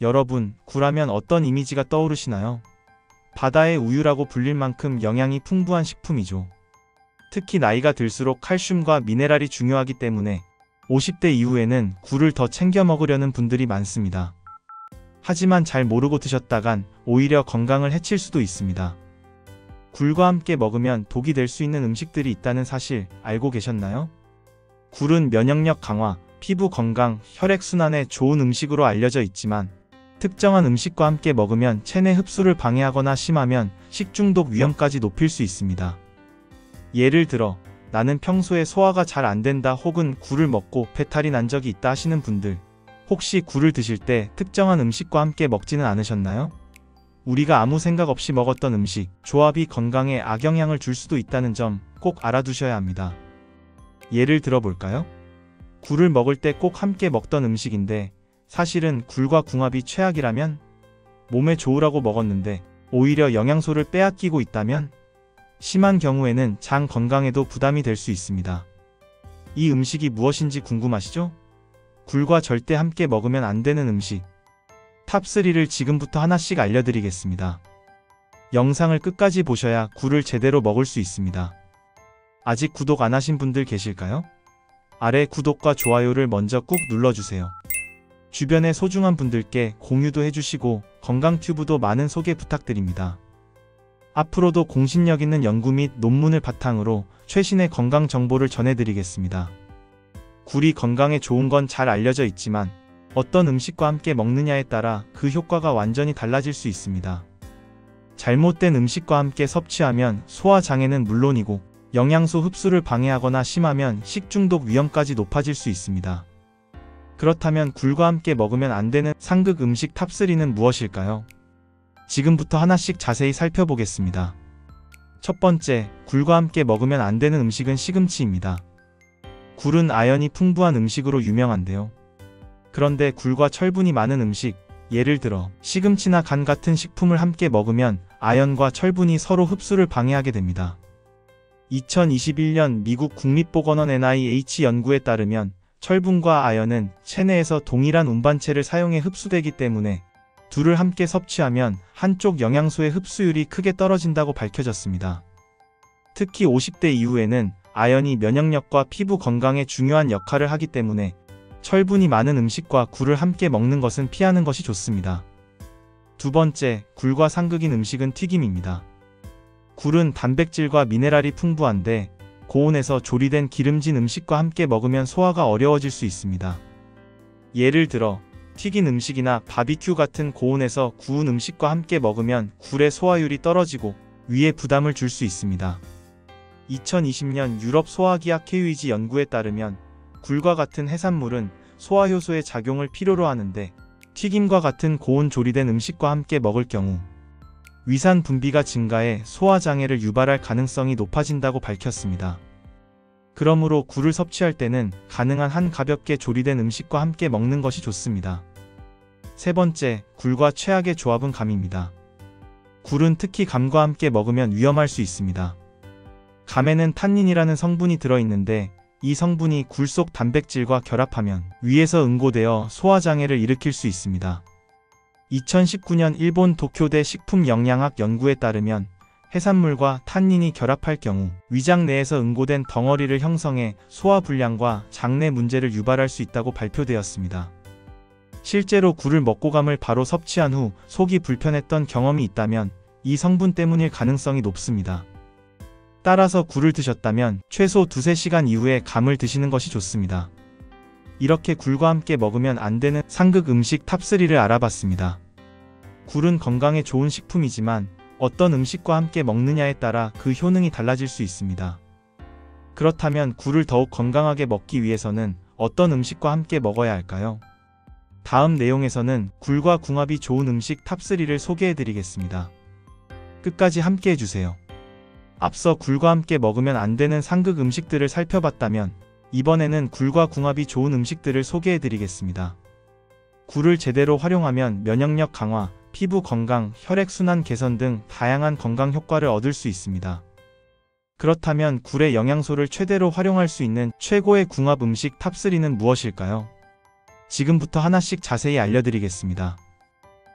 여러분, 굴하면 어떤 이미지가 떠오르시나요? 바다의 우유라고 불릴 만큼 영양이 풍부한 식품이죠. 특히 나이가 들수록 칼슘과 미네랄이 중요하기 때문에 50대 이후에는 굴을 더 챙겨 먹으려는 분들이 많습니다. 하지만 잘 모르고 드셨다간 오히려 건강을 해칠 수도 있습니다. 굴과 함께 먹으면 독이 될 수 있는 음식들이 있다는 사실 알고 계셨나요? 굴은 면역력 강화, 피부 건강, 혈액순환에 좋은 음식으로 알려져 있지만 특정한 음식과 함께 먹으면 체내 흡수를 방해하거나 심하면 식중독 위험까지 높일 수 있습니다. 예를 들어 나는 평소에 소화가 잘 안 된다 혹은 굴을 먹고 배탈이 난 적이 있다 하시는 분들, 혹시 굴을 드실 때 특정한 음식과 함께 먹지는 않으셨나요? 우리가 아무 생각 없이 먹었던 음식, 조합이 건강에 악영향을 줄 수도 있다는 점 꼭 알아두셔야 합니다. 예를 들어 볼까요? 굴을 먹을 때 꼭 함께 먹던 음식인데 사실은 굴과 궁합이 최악이라면, 몸에 좋으라고 먹었는데 오히려 영양소를 빼앗기고 있다면, 심한 경우에는 장 건강에도 부담이 될 수 있습니다. 이 음식이 무엇인지 궁금하시죠? 굴과 절대 함께 먹으면 안 되는 음식 탑3를 지금부터 하나씩 알려드리겠습니다. 영상을 끝까지 보셔야 굴을 제대로 먹을 수 있습니다. 아직 구독 안 하신 분들 계실까요? 아래 구독과 좋아요를 먼저 꾹 눌러주세요. 주변의 소중한 분들께 공유도 해주시고 건강튜브도 많은 소개 부탁드립니다. 앞으로도 공신력 있는 연구 및 논문을 바탕으로 최신의 건강 정보를 전해드리겠습니다. 굴이 건강에 좋은 건 잘 알려져 있지만 어떤 음식과 함께 먹느냐에 따라 그 효과가 완전히 달라질 수 있습니다. 잘못된 음식과 함께 섭취하면 소화장애는 물론이고 영양소 흡수를 방해하거나 심하면 식중독 위험까지 높아질 수 있습니다. 그렇다면 굴과 함께 먹으면 안 되는 상극 음식 탑3는 무엇일까요? 지금부터 하나씩 자세히 살펴보겠습니다. 첫 번째, 굴과 함께 먹으면 안 되는 음식은 시금치입니다. 굴은 아연이 풍부한 음식으로 유명한데요. 그런데 굴과 철분이 많은 음식, 예를 들어 시금치나 간 같은 식품을 함께 먹으면 아연과 철분이 서로 흡수를 방해하게 됩니다. 2021년 미국 국립보건원 NIH 연구에 따르면 철분과 아연은 체내에서 동일한 운반체를 사용해 흡수되기 때문에 둘을 함께 섭취하면 한쪽 영양소의 흡수율이 크게 떨어진다고 밝혀졌습니다. 특히 50대 이후에는 아연이 면역력과 피부 건강에 중요한 역할을 하기 때문에 철분이 많은 음식과 굴을 함께 먹는 것은 피하는 것이 좋습니다. 두 번째, 굴과 상극인 음식은 튀김입니다. 굴은 단백질과 미네랄이 풍부한데 고온에서 조리된 기름진 음식과 함께 먹으면 소화가 어려워질 수 있습니다. 예를 들어 튀긴 음식이나 바비큐 같은 고온에서 구운 음식과 함께 먹으면 굴의 소화율이 떨어지고 위에 부담을 줄 수 있습니다. 2020년 유럽 소화기학회의지 연구에 따르면 굴과 같은 해산물은 소화효소의 작용을 필요로 하는데 튀김과 같은 고온 조리된 음식과 함께 먹을 경우 위산 분비가 증가해 소화장애를 유발할 가능성이 높아진다고 밝혔습니다. 그러므로 굴을 섭취할 때는 가능한 한 가볍게 조리된 음식과 함께 먹는 것이 좋습니다. 세 번째, 굴과 최악의 조합은 감입니다. 굴은 특히 감과 함께 먹으면 위험할 수 있습니다. 감에는 탄닌이라는 성분이 들어있는데 이 성분이 굴 속 단백질과 결합하면 위에서 응고되어 소화장애를 일으킬 수 있습니다. 2019년 일본 도쿄대 식품영양학 연구에 따르면 해산물과 탄닌이 결합할 경우 위장 내에서 응고된 덩어리를 형성해 소화불량과 장내 문제를 유발할 수 있다고 발표되었습니다. 실제로 굴을 먹고 감을 바로 섭취한 후 속이 불편했던 경험이 있다면 이 성분 때문일 가능성이 높습니다. 따라서 굴을 드셨다면 최소 2~3시간 이후에 감을 드시는 것이 좋습니다. 이렇게 굴과 함께 먹으면 안 되는 상극 음식 탑3를 알아봤습니다. 굴은 건강에 좋은 식품이지만 어떤 음식과 함께 먹느냐에 따라 그 효능이 달라질 수 있습니다. 그렇다면 굴을 더욱 건강하게 먹기 위해서는 어떤 음식과 함께 먹어야 할까요? 다음 내용에서는 굴과 궁합이 좋은 음식 탑3를 소개해드리겠습니다. 끝까지 함께 해주세요. 앞서 굴과 함께 먹으면 안 되는 상극 음식들을 살펴봤다면 이번에는 굴과 궁합이 좋은 음식들을 소개해드리겠습니다. 굴을 제대로 활용하면 면역력 강화, 피부 건강, 혈액순환 개선 등 다양한 건강 효과를 얻을 수 있습니다. 그렇다면 굴의 영양소를 최대로 활용할 수 있는 최고의 궁합 음식 탑3는 무엇일까요? 지금부터 하나씩 자세히 알려드리겠습니다.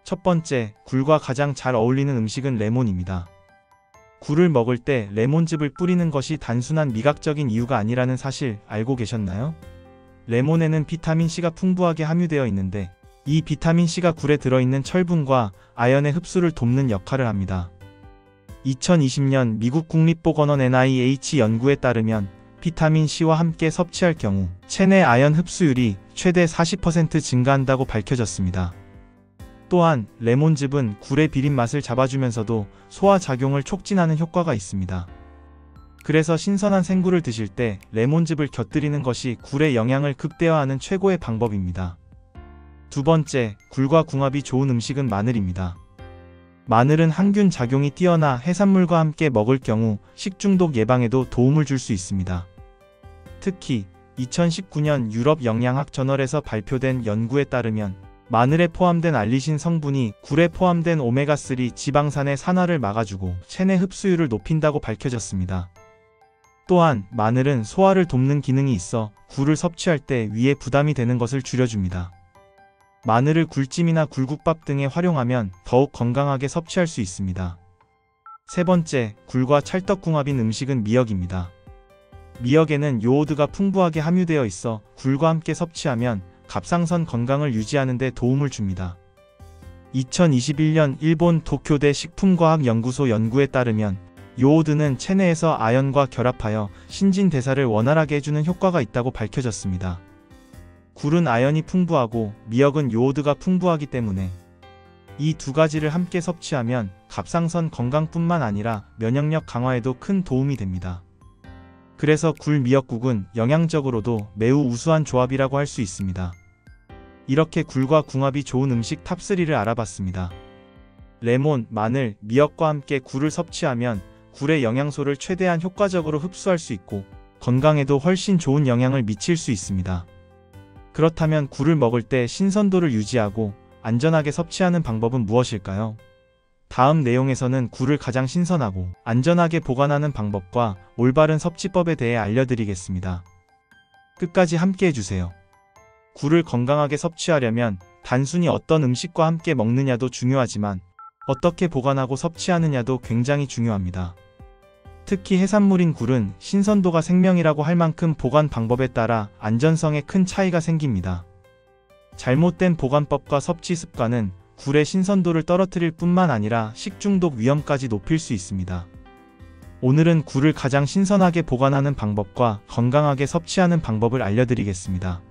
첫 번째, 굴과 가장 잘 어울리는 음식은 레몬입니다. 굴을 먹을 때 레몬즙을 뿌리는 것이 단순한 미각적인 이유가 아니라는 사실 알고 계셨나요? 레몬에는 비타민C가 풍부하게 함유되어 있는데 이 비타민C가 굴에 들어있는 철분과 아연의 흡수를 돕는 역할을 합니다. 2020년 미국 국립보건원 NIH 연구에 따르면 비타민C와 함께 섭취할 경우 체내 아연 흡수율이 최대 40% 증가한다고 밝혀졌습니다. 또한 레몬즙은 굴의 비린 맛을 잡아주면서도 소화작용을 촉진하는 효과가 있습니다. 그래서 신선한 생굴을 드실 때 레몬즙을 곁들이는 것이 굴의 영양을 극대화하는 최고의 방법입니다. 두 번째, 굴과 궁합이 좋은 음식은 마늘입니다. 마늘은 항균 작용이 뛰어나 해산물과 함께 먹을 경우 식중독 예방에도 도움을 줄 수 있습니다. 특히 2019년 유럽 영양학 저널에서 발표된 연구에 따르면 마늘에 포함된 알리신 성분이 굴에 포함된 오메가3 지방산의 산화를 막아주고 체내 흡수율을 높인다고 밝혀졌습니다. 또한 마늘은 소화를 돕는 기능이 있어 굴을 섭취할 때 위에 부담이 되는 것을 줄여줍니다. 마늘을 굴찜이나 굴국밥 등에 활용하면 더욱 건강하게 섭취할 수 있습니다. 세 번째, 굴과 찰떡궁합인 음식은 미역입니다. 미역에는 요오드가 풍부하게 함유되어 있어 굴과 함께 섭취하면 갑상선 건강을 유지하는 데 도움을 줍니다. 2021년 일본 도쿄대 식품과학연구소 연구에 따르면 요오드는 체내에서 아연과 결합하여 신진대사를 원활하게 해주는 효과가 있다고 밝혀졌습니다. 굴은 아연이 풍부하고 미역은 요오드가 풍부하기 때문에 이 두 가지를 함께 섭취하면 갑상선 건강뿐만 아니라 면역력 강화에도 큰 도움이 됩니다. 그래서 굴 미역국은 영양적으로도 매우 우수한 조합이라고 할 수 있습니다. 이렇게 굴과 궁합이 좋은 음식 탑3를 알아봤습니다. 레몬, 마늘, 미역과 함께 굴을 섭취하면 굴의 영양소를 최대한 효과적으로 흡수할 수 있고 건강에도 훨씬 좋은 영향을 미칠 수 있습니다. 그렇다면 굴을 먹을 때 신선도를 유지하고 안전하게 섭취하는 방법은 무엇일까요? 다음 내용에서는 굴을 가장 신선하고 안전하게 보관하는 방법과 올바른 섭취법에 대해 알려드리겠습니다. 끝까지 함께 해주세요. 굴을 건강하게 섭취하려면 단순히 어떤 음식과 함께 먹느냐도 중요하지만 어떻게 보관하고 섭취하느냐도 굉장히 중요합니다. 특히 해산물인 굴은 신선도가 생명이라고 할 만큼 보관 방법에 따라 안전성에 큰 차이가 생깁니다. 잘못된 보관법과 섭취 습관은 굴의 신선도를 떨어뜨릴 뿐만 아니라 식중독 위험까지 높일 수 있습니다. 오늘은 굴을 가장 신선하게 보관하는 방법과 건강하게 섭취하는 방법을 알려드리겠습니다.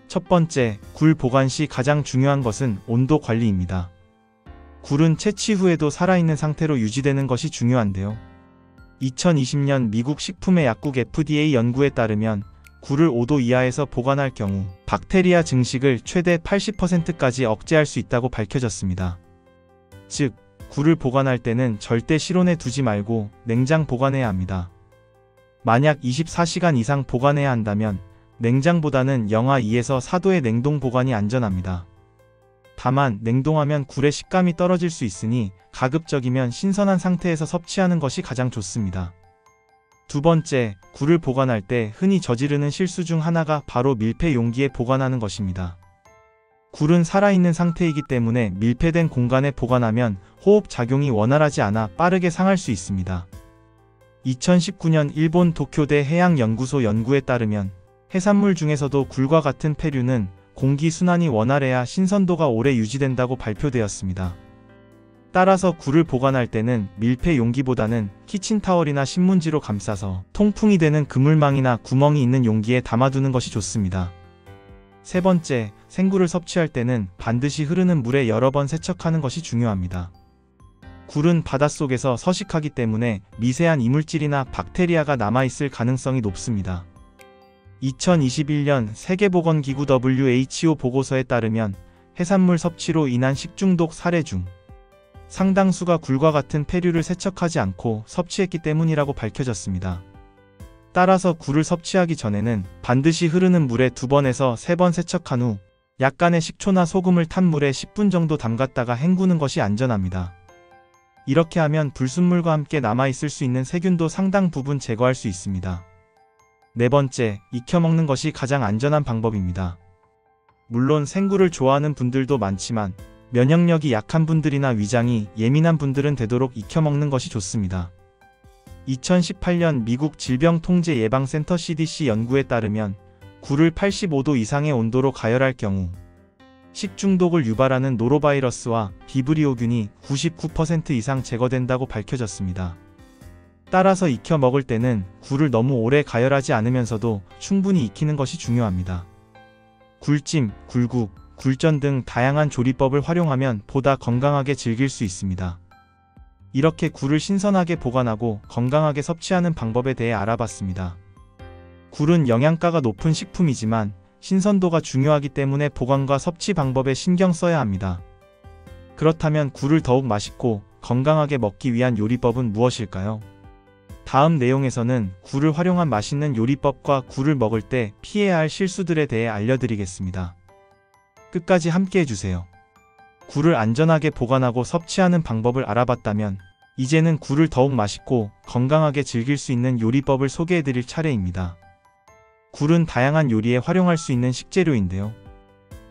첫 번째, 굴 보관 시 가장 중요한 것은 온도 관리입니다. 굴은 채취 후에도 살아있는 상태로 유지되는 것이 중요한데요. 2020년 미국 식품의 약국 FDA 연구에 따르면 굴을 5도 이하에서 보관할 경우 박테리아 증식을 최대 80%까지 억제할 수 있다고 밝혀졌습니다. 즉, 굴을 보관할 때는 절대 실온에 두지 말고 냉장 보관해야 합니다. 만약 24시간 이상 보관해야 한다면 냉장보다는 영하 2에서 4도의 냉동 보관이 안전합니다. 다만 냉동하면 굴의 식감이 떨어질 수 있으니 가급적이면 신선한 상태에서 섭취하는 것이 가장 좋습니다. 두 번째, 굴을 보관할 때 흔히 저지르는 실수 중 하나가 바로 밀폐 용기에 보관하는 것입니다. 굴은 살아있는 상태이기 때문에 밀폐된 공간에 보관하면 호흡 작용이 원활하지 않아 빠르게 상할 수 있습니다. 2019년 일본 도쿄대 해양연구소 연구에 따르면 해산물 중에서도 굴과 같은 페류는 공기 순환이 원활해야 신선도가 오래 유지된다고 발표되었습니다. 따라서 굴을 보관할 때는 밀폐 용기보다는 키친타월이나 신문지로 감싸서 통풍이 되는 그물망이나 구멍이 있는 용기에 담아두는 것이 좋습니다. 세 번째, 생굴을 섭취할 때는 반드시 흐르는 물에 여러 번 세척하는 것이 중요합니다. 굴은 바닷속에서 서식하기 때문에 미세한 이물질이나 박테리아가 남아있을 가능성이 높습니다. 2021년 세계보건기구 WHO 보고서에 따르면 해산물 섭취로 인한 식중독 사례 중 상당수가 굴과 같은 페류를 세척하지 않고 섭취했기 때문이라고 밝혀졌습니다. 따라서 굴을 섭취하기 전에는 반드시 흐르는 물에 2번에서 3번 세척한 후 약간의 식초나 소금을 탄 물에 10분 정도 담갔다가 헹구는 것이 안전합니다. 이렇게 하면 불순물과 함께 남아있을 수 있는 세균도 상당 부분 제거할 수 있습니다. 네 번째, 익혀 먹는 것이 가장 안전한 방법입니다. 물론 생굴을 좋아하는 분들도 많지만 면역력이 약한 분들이나 위장이 예민한 분들은 되도록 익혀 먹는 것이 좋습니다. 2018년 미국 질병통제예방센터 CDC 연구에 따르면 굴을 85도 이상의 온도로 가열할 경우 식중독을 유발하는 노로바이러스와 비브리오균이 99% 이상 제거된다고 밝혀졌습니다. 따라서 익혀 먹을 때는 굴을 너무 오래 가열하지 않으면서도 충분히 익히는 것이 중요합니다. 굴찜, 굴국, 굴전 등 다양한 조리법을 활용하면 보다 건강하게 즐길 수 있습니다. 이렇게 굴을 신선하게 보관하고 건강하게 섭취하는 방법에 대해 알아봤습니다. 굴은 영양가가 높은 식품이지만 신선도가 중요하기 때문에 보관과 섭취 방법에 신경 써야 합니다. 그렇다면 굴을 더욱 맛있고 건강하게 먹기 위한 요리법은 무엇일까요? 다음 내용에서는 굴을 활용한 맛있는 요리법과 굴을 먹을 때 피해야 할 실수들에 대해 알려드리겠습니다. 끝까지 함께 해주세요. 굴을 안전하게 보관하고 섭취하는 방법을 알아봤다면 이제는 굴을 더욱 맛있고 건강하게 즐길 수 있는 요리법을 소개해드릴 차례입니다. 굴은 다양한 요리에 활용할 수 있는 식재료인데요.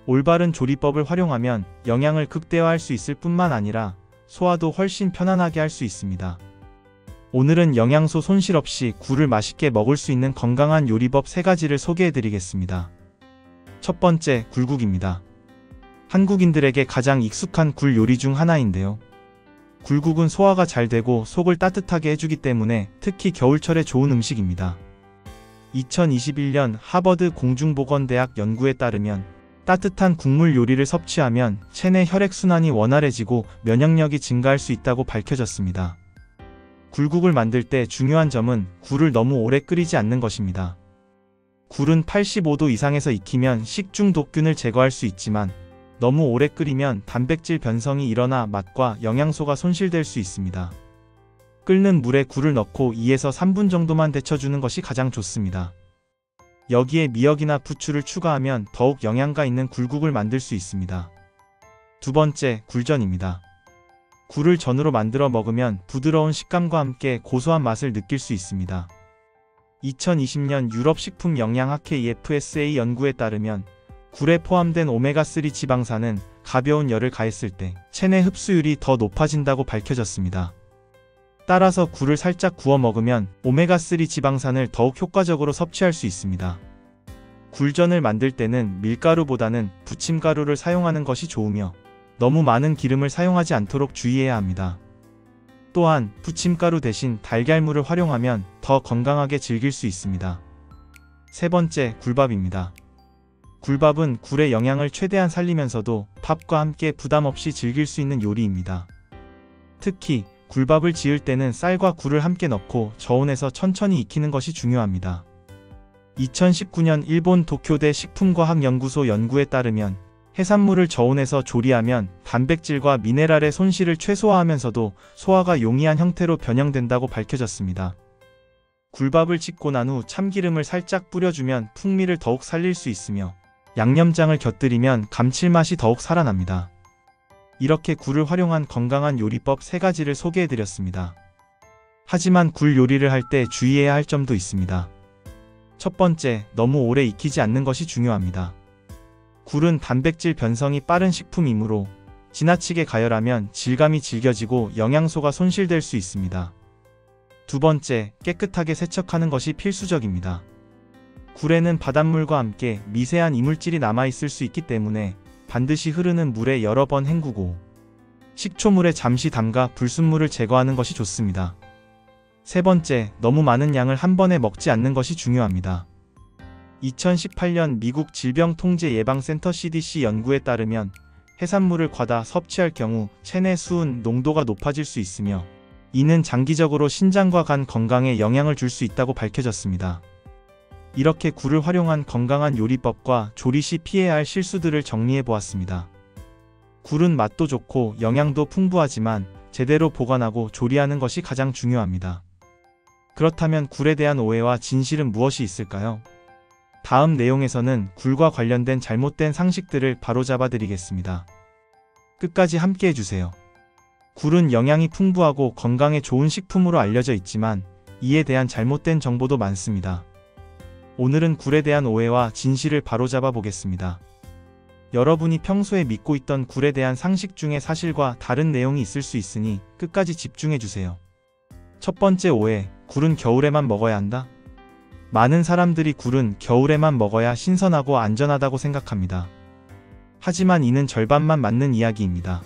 올바른 조리법을 활용하면 영양을 극대화할 수 있을 뿐만 아니라 소화도 훨씬 편안하게 할 수 있습니다. 오늘은 영양소 손실 없이 굴을 맛있게 먹을 수 있는 건강한 요리법 3가지를 소개해드리겠습니다. 첫 번째, 굴국입니다. 한국인들에게 가장 익숙한 굴 요리 중 하나인데요. 굴국은 소화가 잘 되고 속을 따뜻하게 해주기 때문에 특히 겨울철에 좋은 음식입니다. 2021년 하버드 공중보건대학 연구에 따르면 따뜻한 국물 요리를 섭취하면 체내 혈액순환이 원활해지고 면역력이 증가할 수 있다고 밝혀졌습니다. 굴국을 만들 때 중요한 점은 굴을 너무 오래 끓이지 않는 것입니다. 굴은 85도 이상에서 익히면 식중독균을 제거할 수 있지만 너무 오래 끓이면 단백질 변성이 일어나 맛과 영양소가 손실될 수 있습니다. 끓는 물에 굴을 넣고 2에서 3분 정도만 데쳐주는 것이 가장 좋습니다. 여기에 미역이나 부추를 추가하면 더욱 영양가 있는 굴국을 만들 수 있습니다. 두 번째, 굴전입니다. 굴을 전으로 만들어 먹으면 부드러운 식감과 함께 고소한 맛을 느낄 수 있습니다. 2020년 유럽식품영양학회 EFSA 연구에 따르면 굴에 포함된 오메가3 지방산은 가벼운 열을 가했을 때 체내 흡수율이 더 높아진다고 밝혀졌습니다. 따라서 굴을 살짝 구워 먹으면 오메가3 지방산을 더욱 효과적으로 섭취할 수 있습니다. 굴전을 만들 때는 밀가루보다는 부침가루를 사용하는 것이 좋으며 너무 많은 기름을 사용하지 않도록 주의해야 합니다. 또한 부침가루 대신 달걀물을 활용하면 더 건강하게 즐길 수 있습니다. 세 번째, 굴밥입니다. 굴밥은 굴의 영양을 최대한 살리면서도 밥과 함께 부담 없이 즐길 수 있는 요리입니다. 특히 굴밥을 지을 때는 쌀과 굴을 함께 넣고 저온에서 천천히 익히는 것이 중요합니다. 2019년 일본 도쿄대 식품과학연구소 연구에 따르면 해산물을 저온에서 조리하면 단백질과 미네랄의 손실을 최소화하면서도 소화가 용이한 형태로 변형된다고 밝혀졌습니다. 굴밥을 짓고 난 후 참기름을 살짝 뿌려주면 풍미를 더욱 살릴 수 있으며 양념장을 곁들이면 감칠맛이 더욱 살아납니다. 이렇게 굴을 활용한 건강한 요리법 3가지를 소개해드렸습니다. 하지만 굴 요리를 할 때 주의해야 할 점도 있습니다. 첫 번째, 너무 오래 익히지 않는 것이 중요합니다. 굴은 단백질 변성이 빠른 식품이므로 지나치게 가열하면 질감이 질겨지고 영양소가 손실될 수 있습니다. 두 번째, 깨끗하게 세척하는 것이 필수적입니다. 굴에는 바닷물과 함께 미세한 이물질이 남아있을 수 있기 때문에 반드시 흐르는 물에 여러 번 헹구고 식초물에 잠시 담가 불순물을 제거하는 것이 좋습니다. 세 번째, 너무 많은 양을 한 번에 먹지 않는 것이 중요합니다. 2018년 미국 질병통제예방센터 CDC 연구에 따르면 해산물을 과다 섭취할 경우 체내 수은 농도가 높아질 수 있으며 이는 장기적으로 신장과 간 건강에 영향을 줄 수 있다고 밝혀졌습니다. 이렇게 굴을 활용한 건강한 요리법과 조리 시 피해야 할 실수들을 정리해 보았습니다. 굴은 맛도 좋고 영양도 풍부하지만 제대로 보관하고 조리하는 것이 가장 중요합니다. 그렇다면 굴에 대한 오해와 진실은 무엇이 있을까요? 다음 내용에서는 굴과 관련된 잘못된 상식들을 바로잡아 드리겠습니다. 끝까지 함께 해주세요. 굴은 영양이 풍부하고 건강에 좋은 식품으로 알려져 있지만 이에 대한 잘못된 정보도 많습니다. 오늘은 굴에 대한 오해와 진실을 바로잡아 보겠습니다. 여러분이 평소에 믿고 있던 굴에 대한 상식 중에 사실과 다른 내용이 있을 수 있으니 끝까지 집중해주세요. 첫 번째 오해, 굴은 겨울에만 먹어야 한다? 많은 사람들이 굴은 겨울에만 먹어야 신선하고 안전하다고 생각합니다. 하지만 이는 절반만 맞는 이야기입니다.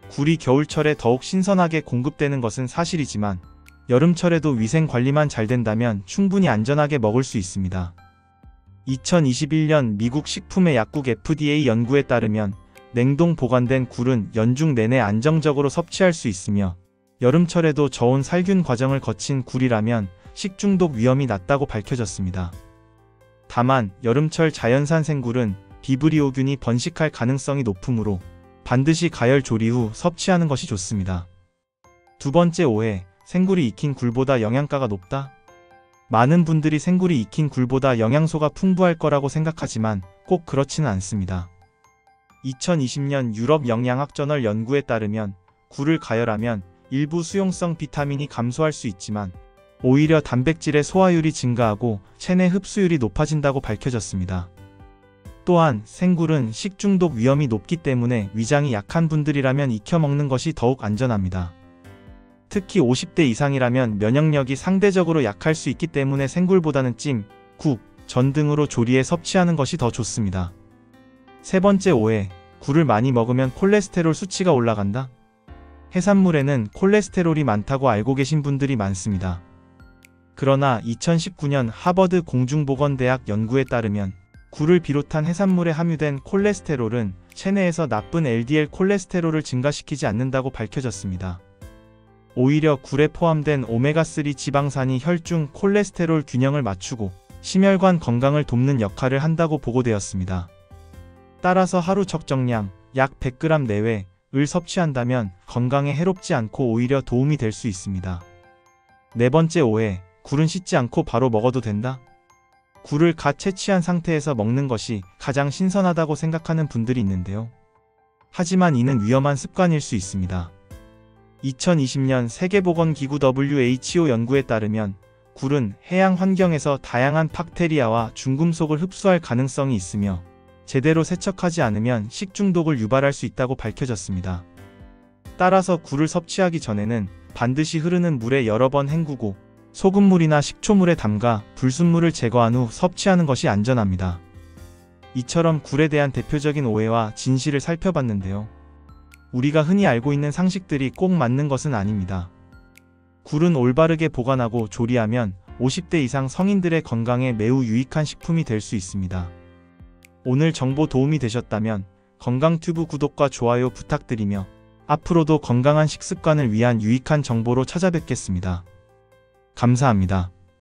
굴이 겨울철에 더욱 신선하게 공급되는 것은 사실이지만 여름철에도 위생 관리만 잘 된다면 충분히 안전하게 먹을 수 있습니다. 2021년 미국 식품의 약국 FDA 연구에 따르면 냉동 보관된 굴은 연중 내내 안정적으로 섭취할 수 있으며 여름철에도 저온 살균 과정을 거친 굴이라면 식중독 위험이 낮다고 밝혀졌습니다. 다만 여름철 자연산 생굴은 비브리오균이 번식할 가능성이 높으므로 반드시 가열 조리 후 섭취하는 것이 좋습니다. 두 번째 오해, 생굴이 익힌 굴보다 영양가가 높다? 많은 분들이 생굴이 익힌 굴보다 영양소가 풍부할 거라고 생각하지만 꼭 그렇지는 않습니다. 2020년 유럽 영양학 저널 연구에 따르면 굴을 가열하면 일부 수용성 비타민이 감소할 수 있지만 오히려 단백질의 소화율이 증가하고 체내 흡수율이 높아진다고 밝혀졌습니다. 또한 생굴은 식중독 위험이 높기 때문에 위장이 약한 분들이라면 익혀 먹는 것이 더욱 안전합니다. 특히 50대 이상이라면 면역력이 상대적으로 약할 수 있기 때문에 생굴보다는 찜, 국, 전 등으로 조리해 섭취하는 것이 더 좋습니다. 세 번째 오해, 굴을 많이 먹으면 콜레스테롤 수치가 올라간다? 해산물에는 콜레스테롤이 많다고 알고 계신 분들이 많습니다. 그러나 2019년 하버드 공중보건대학 연구에 따르면 굴을 비롯한 해산물에 함유된 콜레스테롤은 체내에서 나쁜 LDL 콜레스테롤을 증가시키지 않는다고 밝혀졌습니다. 오히려 굴에 포함된 오메가3 지방산이 혈중 콜레스테롤 균형을 맞추고 심혈관 건강을 돕는 역할을 한다고 보고되었습니다. 따라서 하루 적정량 약 100g 내외를 섭취한다면 건강에 해롭지 않고 오히려 도움이 될 수 있습니다. 네 번째 오해, 굴은 씻지 않고 바로 먹어도 된다? 굴을 갓 채취한 상태에서 먹는 것이 가장 신선하다고 생각하는 분들이 있는데요. 하지만 이는 위험한 습관일 수 있습니다. 2020년 세계보건기구 WHO 연구에 따르면 굴은 해양 환경에서 다양한 박테리아와 중금속을 흡수할 가능성이 있으며 제대로 세척하지 않으면 식중독을 유발할 수 있다고 밝혀졌습니다. 따라서 굴을 섭취하기 전에는 반드시 흐르는 물에 여러 번 헹구고 소금물이나 식초물에 담가 불순물을 제거한 후 섭취하는 것이 안전합니다. 이처럼 굴에 대한 대표적인 오해와 진실을 살펴봤는데요. 우리가 흔히 알고 있는 상식들이 꼭 맞는 것은 아닙니다. 굴은 올바르게 보관하고 조리하면 50대 이상 성인들의 건강에 매우 유익한 식품이 될 수 있습니다. 오늘 정보 도움이 되셨다면 건강튜브 구독과 좋아요 부탁드리며 앞으로도 건강한 식습관을 위한 유익한 정보로 찾아뵙겠습니다. 감사합니다.